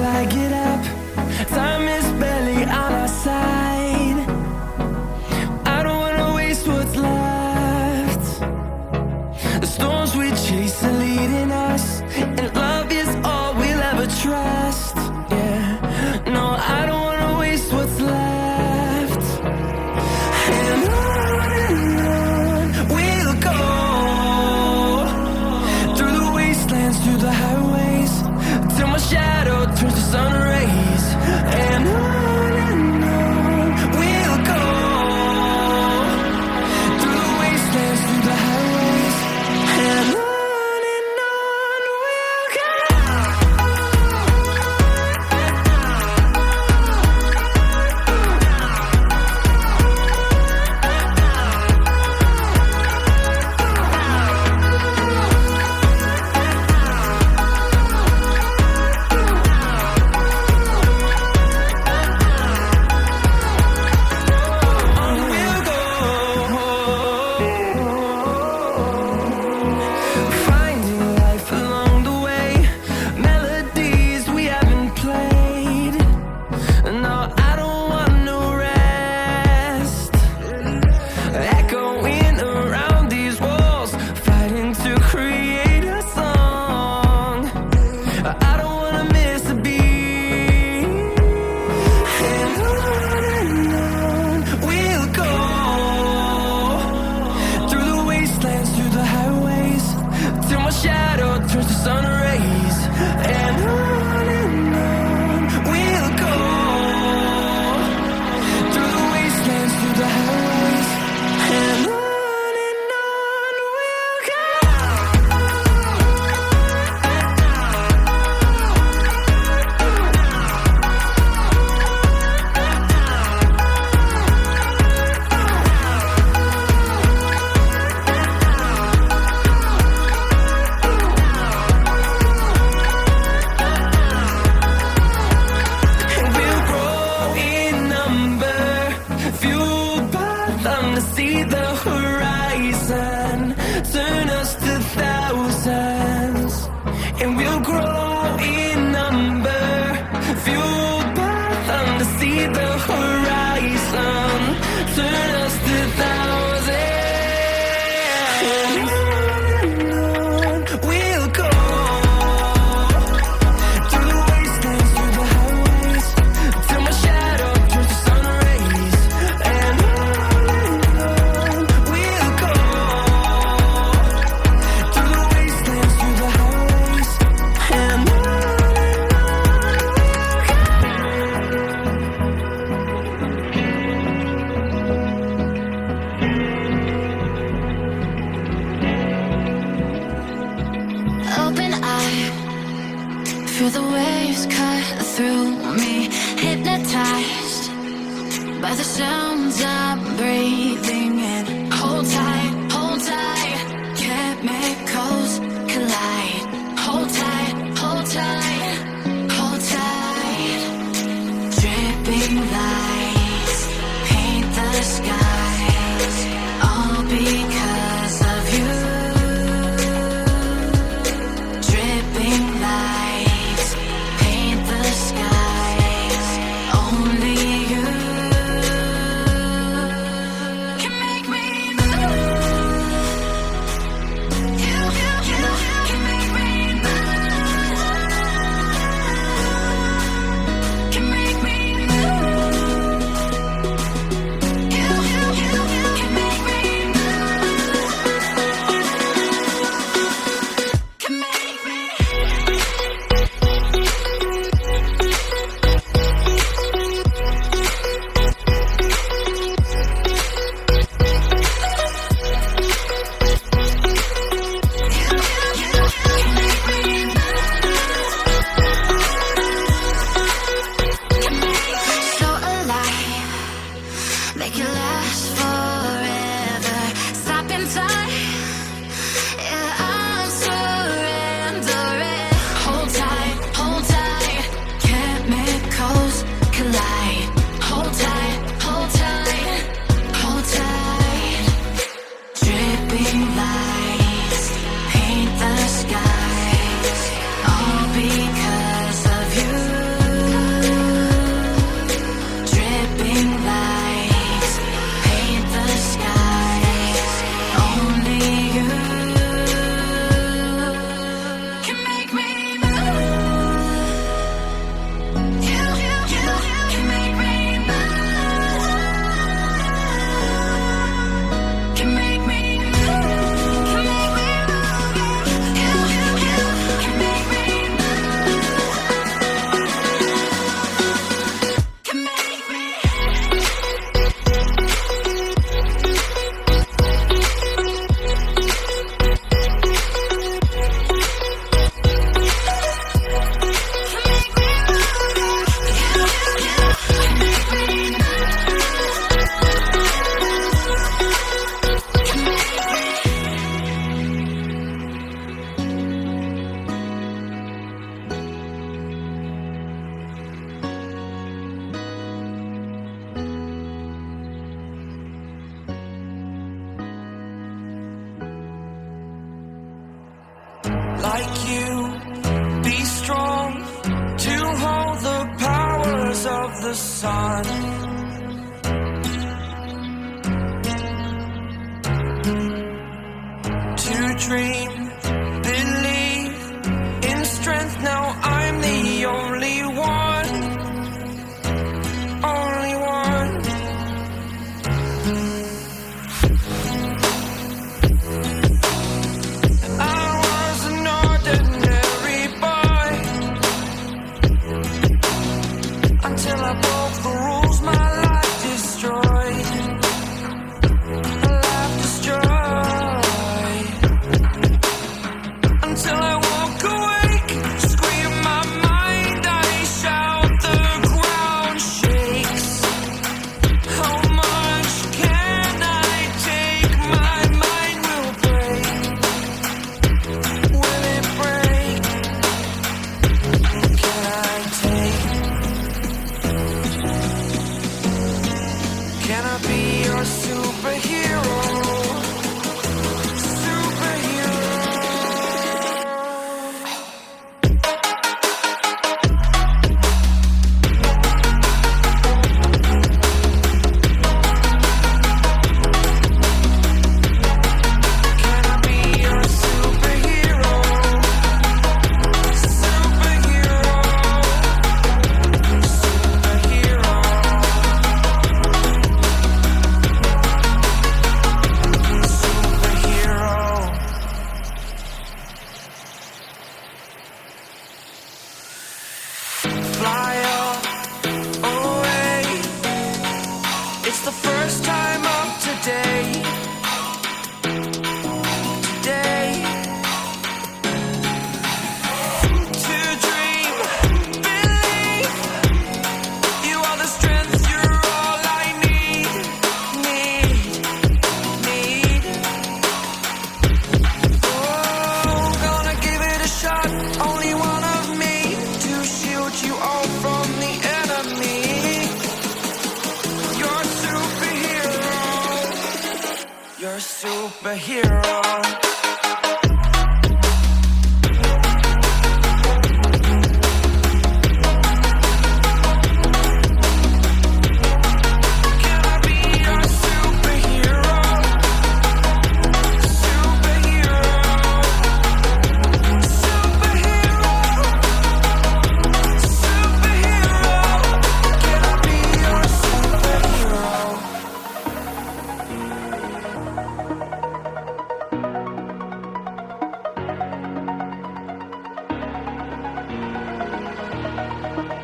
I get up. Time is barely on our side. I don't wanna waste what's left. The storms we chase are leading us, and love is all we'll ever trust. Yeah, no, I don't wanna waste what's left. And on we'll go, through the wastelands, through the highways, till my shadow turns to sun rays. And on we'll go, through the wastelands, through the highways, and on we'll go. Finding life along the way, melodies we haven't played. No, I don't want no rest. Echoing around these walls, fighting to create a song. I don't wanna miss a beat. And on we'll go, through the wastelands, through the highways, till my shadow turns to sun rays. And on we'll go, through the wastelands, through the highways, and on we'll go. And we'll grow in number, fueled by them to see the horizon, turn us to thousands. And we'll grow in number, fueled by them to see the horizon, turn us to thousands. And on we'll go, through the wastelands, through the highways, till my shadow turns to sun rays. And on we'll go, through the wastelands, through the highways, and on Open eye, feel the waves cut through me, hypnotized by the sounds I'm breathing in. Hold tight, chemicals collide. Hold tight, hold tight, hold tight. Dripping lights paint the skies, all because of you. Dripping lights paint the skies, only you can make me move. You can make me move. Can make me move. like you, be strong to hold the powers of the sun. To dream, believe in strength. Now I'm the only one, only one. I was an ordinary boy until I broke the rules. My life destroyed, my life destroyed. Until I walk awake, scream my mind, I shout, the ground shakes. How much can I take? My mind will break. Will it break? Can I take? Can I be your superhero? Superhero. Can I be your superhero? Superhero. Superhero. Superhero. Fly away. It's the first time of today. Today. To dream, believe. You are the strength, you're all I need. Need. Oh, gonna give it a shot. Only one of me to shield you all from the enemy. You're a superhero. You're a superhero. Can I be your superhero? Superhero. Superhero. Superhero. Can I be your superhero?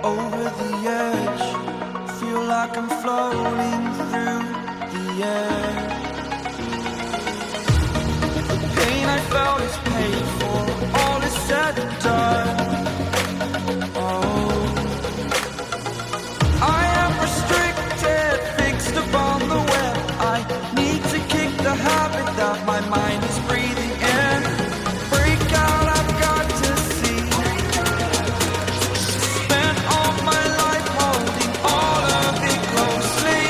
Over the edge, feel like I'm floating through the air. The pain I felt is paid for, all is said and done. Oh, I am restricted, fixed upon the web. I need to kick the habit that my mind is breathing in. Break out, I've got to see. Spent all my life holding all of it closely.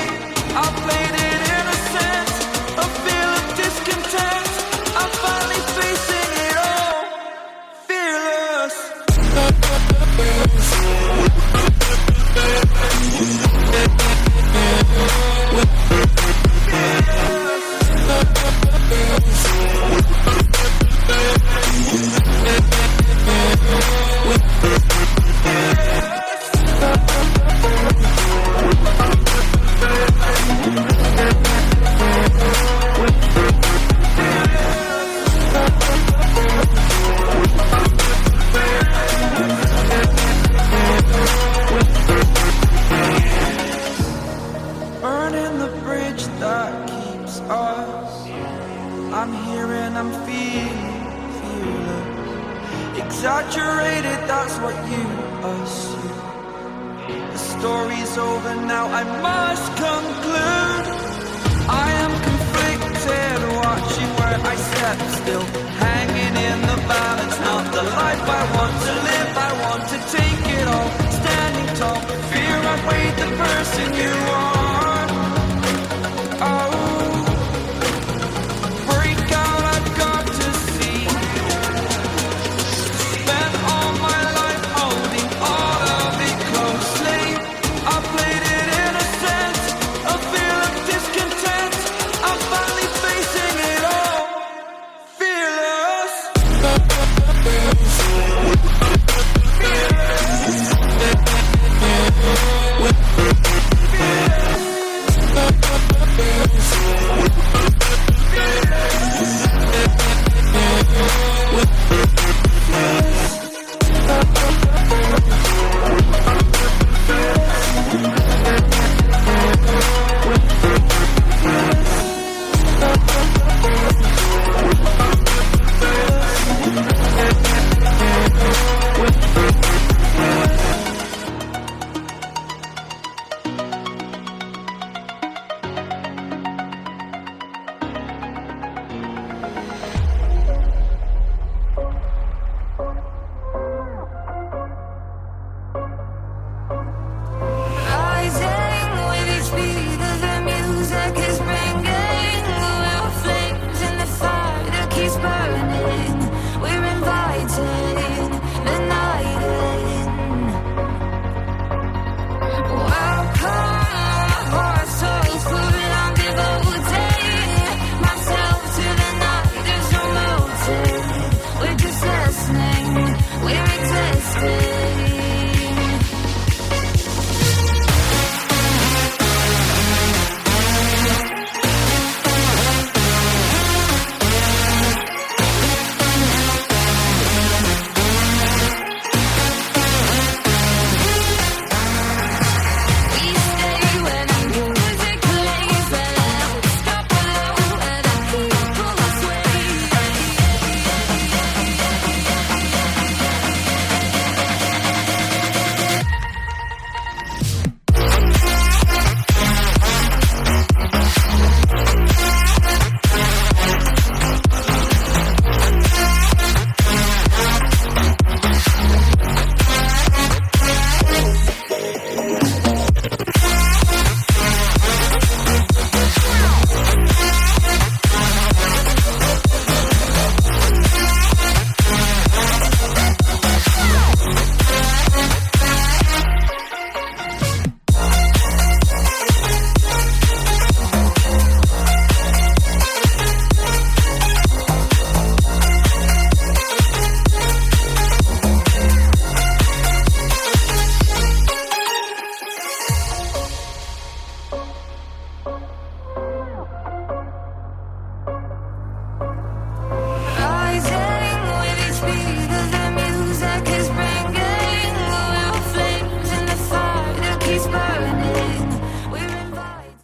I played it innocent, a feel of discontent. I'm finally facing it all, fearless. Burning the bridge that keeps us. I'm here and I'm fearless. Exaggerated, that's what you assume. The story's over now, I must conclude. I am conflicted, watching where I step still, hanging in the balance, not the life I want to live.